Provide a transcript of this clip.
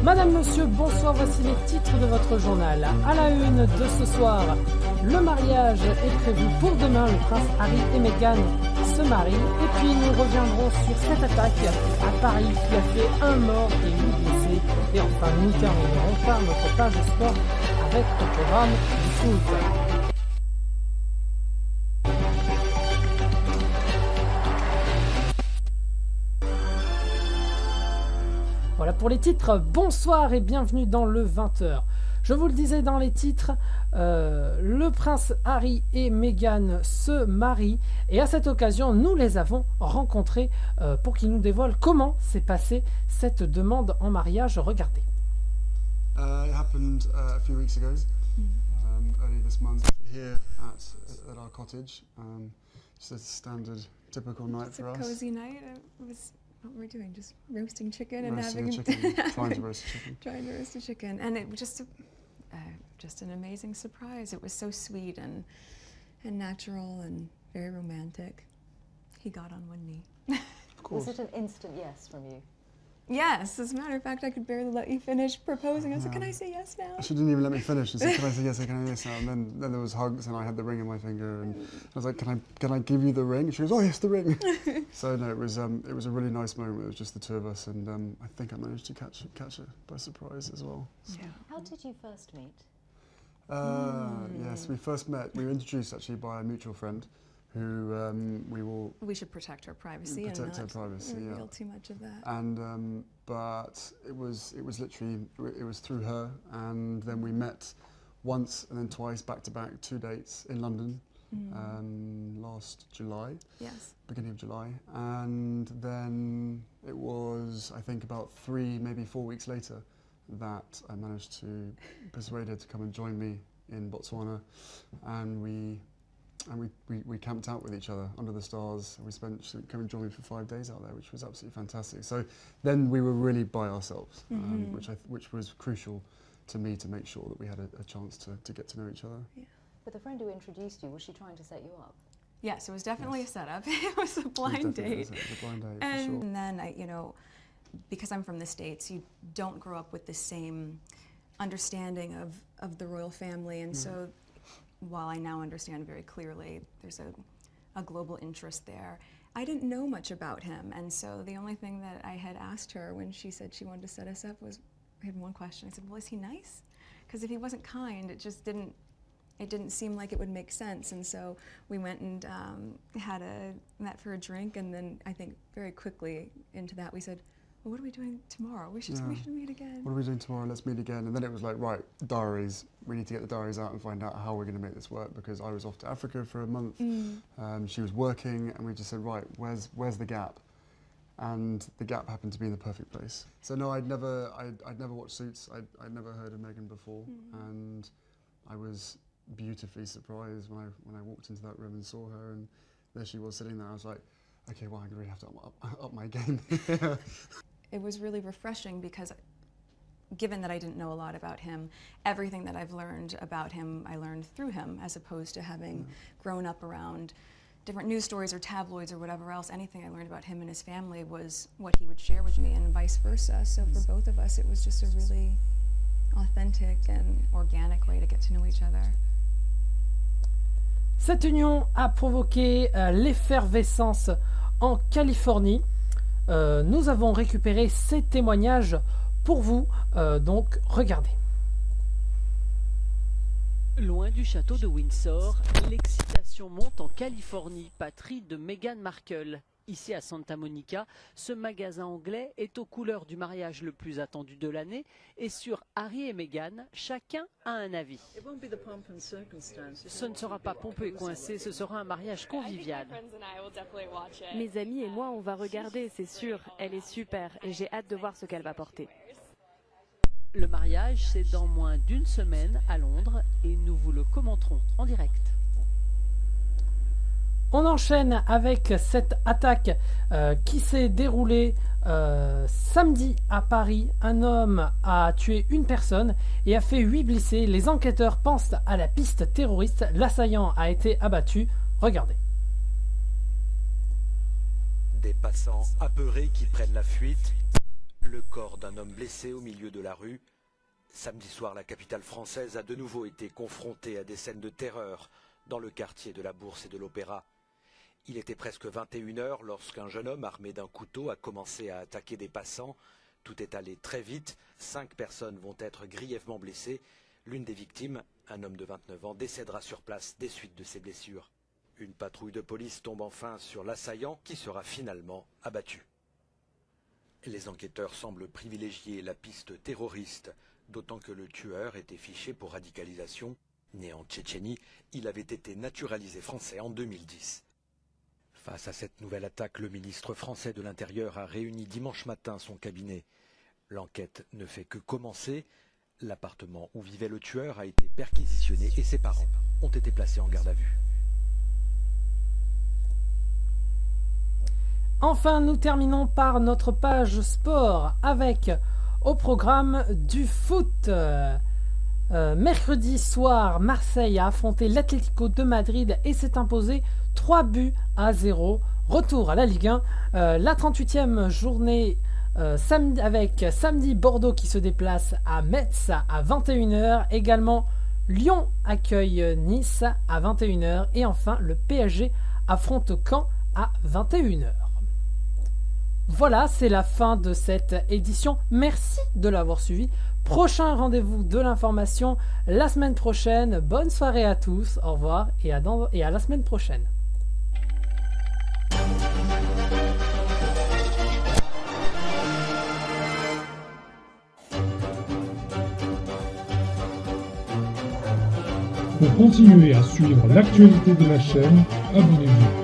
Madame, monsieur, bonsoir, voici les titres de votre journal. À la une de ce soir, le mariage est prévu pour demain. Le prince Harry et Meghan se marient. Et puis nous reviendrons sur cette attaque à Paris qui a fait un mort et 8 blessés. Et enfin, nous terminerons par notre page sport avec le programme du foot. Voilà pour les titres, bonsoir et bienvenue dans le 20h. Je vous le disais dans les titres, le prince Harry et Meghan se marient et à cette occasion, nous les avons rencontrés pour qu'ils nous dévoilent comment s'est passée cette demande en mariage. Regardez. It happened a few weeks ago, early this month, here at our cottage. Just a standard, typical night for us. It's a cozy night. What were we doing? Just roasting chicken and Roasting having a chicken, trying to roast a chicken. trying to roast a chicken, and it was just an amazing surprise. It was so sweet and natural and very romantic. He got on one knee. Of course. Was it an instant yes from you? Yes, as a matter of fact, I could barely let you finish proposing. I was like, "Can I say yes now?" She didn't even let me finish. She said, "Can I say yes? Can I yes now?" And then there was hugs, and I had the ring in my finger, and I was like, "Can I give you the ring?" And she goes, "Oh yes, the ring." So no, it was a really nice moment. It was just the two of us, and I think I managed to catch her by surprise as well. Yeah. How did you first meet? Yes, we first met. We were introduced actually by a mutual friend, who We should protect her privacy and protect her not privacy. reveal Yeah. too much of that. And but it was literally through her, and then we met once and then twice back to back, 2 dates in London last July, Yes. beginning of July, and then it was I think about 3 maybe 4 weeks later that I managed to persuade her to come and join me in Botswana, and we camped out with each other under the stars. She came and joined me for 5 days out there, which was absolutely fantastic. So then we were really by ourselves, which was crucial to me to make sure that we had a chance to get to know each other. Yeah. But the friend who introduced you, was she trying to set you up? Yes, it was definitely a setup. It was a blind date. It was a blind date, for And sure. then because I'm from the States, you don't grow up with the same understanding of the royal family, and so while I now understand very clearly there's a global interest there, I didn't know much about him, and so the only thing that I had asked her when she said she wanted to set us up was, I had one question. I said, well, is he nice? Because if he wasn't kind, it didn't seem like it would make sense, and so we went and met for a drink, and then I think very quickly into that we said, well, what are we doing tomorrow? We should meet again. What are we doing tomorrow? Let's meet again. And then it was like, right, diaries. We need to get the diaries out and find out how we're going to make this work, because I was off to Africa for a month. She was working, and we just said, right, where's the gap? And the gap happened to be in the perfect place. So no, I'd never watched Suits. I'd never heard of Meghan before, and I was beautifully surprised when I walked into that room and saw her, and there she was sitting there. I was like, okay, well, I really have to up my game. It was really refreshing because, given that I didn't know a lot about him, everything that I've learned about him, I learned through him, as opposed to having grown up around different news stories or tabloids or whatever else. Anything I learned about him and his family was what he would share with me, and vice versa. So for both of us, it was just a really authentic and organic way to get to know each other. Cette union a provoqué l'effervescence en Californie. Nous avons récupéré ces témoignages pour vous, donc regardez. Loin du château de Windsor, l'excitation monte en Californie, patrie de Meghan Markle. Ici à Santa Monica, ce magasin anglais est aux couleurs du mariage le plus attendu de l'année, et sur Harry et Meghan, chacun a un avis. Ce ne sera pas pompeux et coincé, ce sera un mariage convivial. Mes amis et moi, on va regarder, c'est sûr. Elle est super et j'ai hâte de voir ce qu'elle va porter. Le mariage, c'est dans moins d'1 semaine à Londres et nous vous le commenterons en direct. On enchaîne avec cette attaque qui s'est déroulée samedi à Paris. Un homme a tué une personne et a fait 8 blessés. Les enquêteurs pensent à la piste terroriste. L'assaillant a été abattu. Regardez. Des passants apeurés qui prennent la fuite. Le corps d'un homme blessé au milieu de la rue. Samedi soir, la capitale française a de nouveau été confrontée à des scènes de terreur dans le quartier de la Bourse et de l'Opéra. Il était presque 21h lorsqu'un jeune homme armé d'un couteau a commencé à attaquer des passants. Tout est allé très vite. 5 personnes vont être grièvement blessées. L'une des victimes, un homme de 29 ans, décédera sur place des suites de ses blessures. Une patrouille de police tombe enfin sur l'assaillant qui sera finalement abattu. Les enquêteurs semblent privilégier la piste terroriste, d'autant que le tueur était fiché pour radicalisation. Né en Tchétchénie, il avait été naturalisé français en 2010. Face à cette nouvelle attaque, le ministre français de l'Intérieur a réuni dimanche matin son cabinet. L'enquête ne fait que commencer. L'appartement où vivait le tueur a été perquisitionné et ses parents ont été placés en garde à vue. Enfin, nous terminons par notre page sport avec au programme du foot. Mercredi soir, Marseille a affronté l'Atlético de Madrid et s'est imposé 3-0. Retour à la Ligue 1. La 38e journée avec samedi Bordeaux qui se déplace à Metz à 21h. Également Lyon accueille Nice à 21h. Et enfin le PSG affronte Caen à 21h. Voilà, c'est la fin de cette édition. Merci de l'avoir suivi. Prochain rendez-vous de l'information la semaine prochaine. Bonne soirée à tous. Au revoir et à la semaine prochaine. Pour continuer à suivre l'actualité de la chaîne, abonnez-vous.